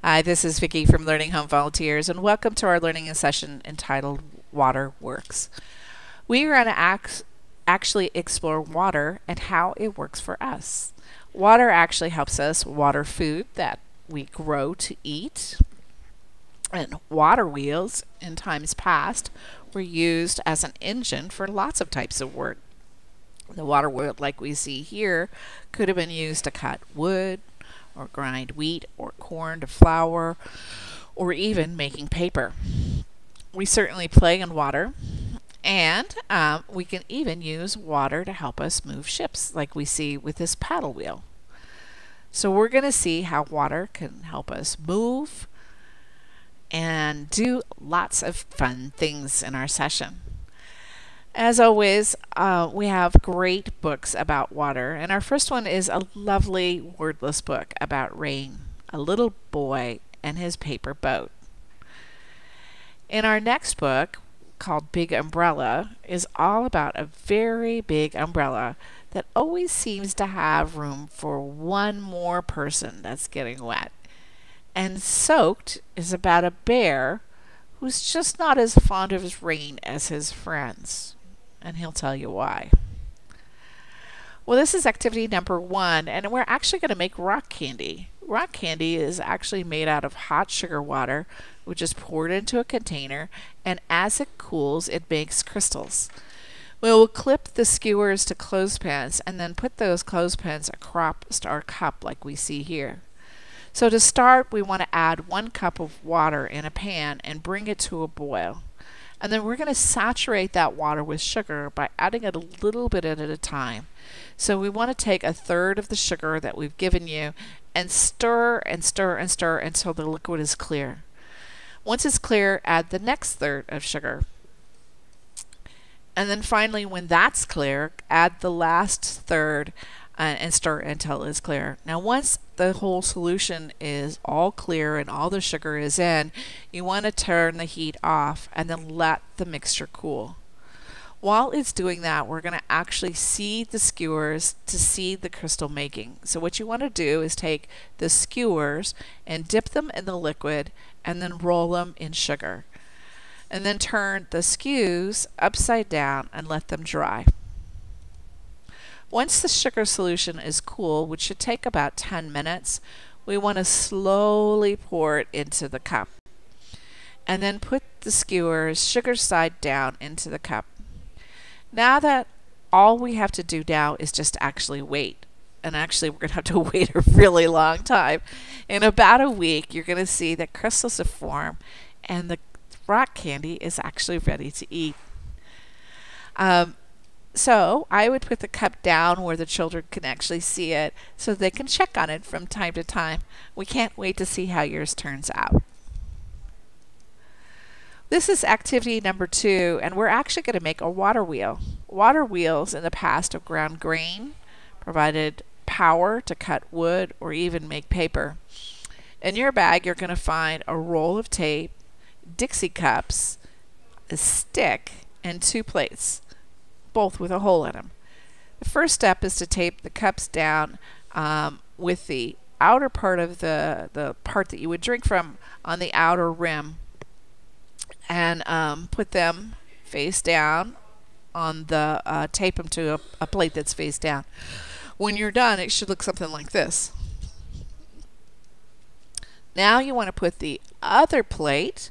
Hi, this is Vicki from Learning Home Volunteers, and welcome to our learning session entitled Water Works. We are going to actually explore water and how it works for us. Water actually helps us water food that we grow to eat, and water wheels in times past were used as an engine for lots of types of work. The water wheel, like we see here, could have been used to cut wood, or grind wheat or corn to flour, or even making paper. We certainly play in water, and we can even use water to help us move ships, like we see with this paddle wheel. So we're going to see how water can help us move and do lots of fun things in our session. As always, we have great books about water, and our first one is a lovely wordless book about rain, a little boy and his paper boat. In our next book, called Big Umbrella, is all about a very big umbrella that always seems to have room for one more person that's getting wet. And Soaked is about a bear who's just not as fond of his rain as his friends. And he'll tell you why. Well, this is activity number 1, and we're actually going to make rock candy. Rock candy is actually made out of hot sugar water, which is poured into a container, and as it cools, it makes crystals. We will clip the skewers to clothespins and then put those clothespins across our cup like we see here. So to start, we want to add 1 cup of water in a pan and bring it to a boil. And then we're going to saturate that water with sugar by adding it a little bit at a time. So we want to take 1/3 of the sugar that we've given you and stir and stir and stir until the liquid is clear. Once it's clear, add the next 1/3 of sugar. And then finally, when that's clear, add the last 1/3 and stir until it's clear. Now once the whole solution is all clear and all the sugar is in, you want to turn the heat off and then let the mixture cool. While it's doing that, we're going to actually seed the skewers to seed the crystal making. So what you want to do is take the skewers and dip them in the liquid and then roll them in sugar. And then turn the skews upside down and let them dry. Once the sugar solution is cool, which should take about 10 minutes, we want to slowly pour it into the cup. And then put the skewers sugar side down into the cup. Now that all we have to do now is just actually wait. And actually we're going to have to wait a really long time. In about a week, you're going to see that crystals have formed and the rock candy is actually ready to eat. So I would put the cup down where the children can actually see it so they can check on it from time to time. We can't wait to see how yours turns out. This is activity number 2, and we're actually going to make a water wheel. Water wheels in the past have ground grain, provided power to cut wood or even make paper. In your bag, you're going to find a roll of tape, Dixie cups, a stick, and 2 plates, both with a hole in them. The first step is to tape the cups down with the outer part of the part that you would drink from on the outer rim, and put them face down on the tape them to a plate that's face down. When you're done, it should look something like this. Now you want to put the other plate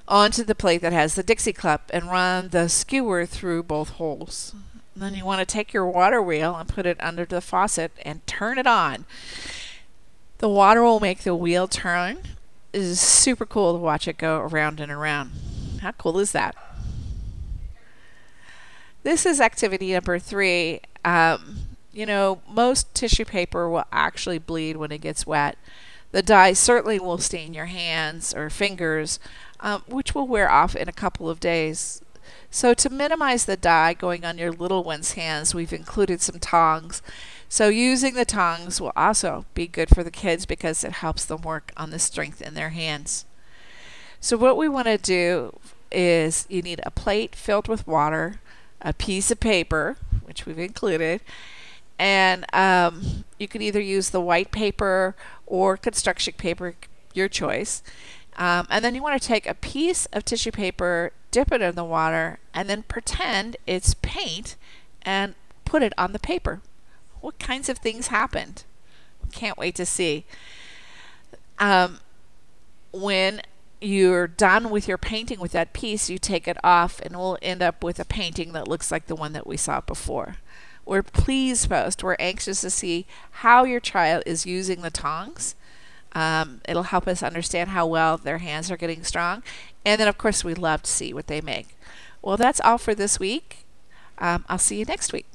onto the plate that has the Dixie cup and run the skewer through both holes. And then you want to take your water wheel and put it under the faucet and turn it on. The water will make the wheel turn. It is super cool to watch it go around and around. How cool is that? This is activity number 3. You know, most tissue paper will actually bleed when it gets wet. The dye certainly will stain your hands or fingers, which will wear off in a couple of days. So to minimize the dye going on your little one's hands, we've included some tongs. So using the tongs will also be good for the kids because it helps them work on the strength in their hands. So what we want to do is you need a plate filled with water, a piece of paper, which we've included, and you can either use the white paper or construction paper your choice. And then you want to take a piece of tissue paper, dip it in the water, and then pretend it's paint and put it on the paper. What kinds of things happened? Can't wait to see. When you're done with your painting with that piece, you take it off and we'll end up with a painting that looks like the one that we saw before. We're please post. We're anxious to see how your child is using the tongs. It'll help us understand how well their hands are getting strong. And then, of course, we love to see what they make. Well, that's all for this week. I'll see you next week.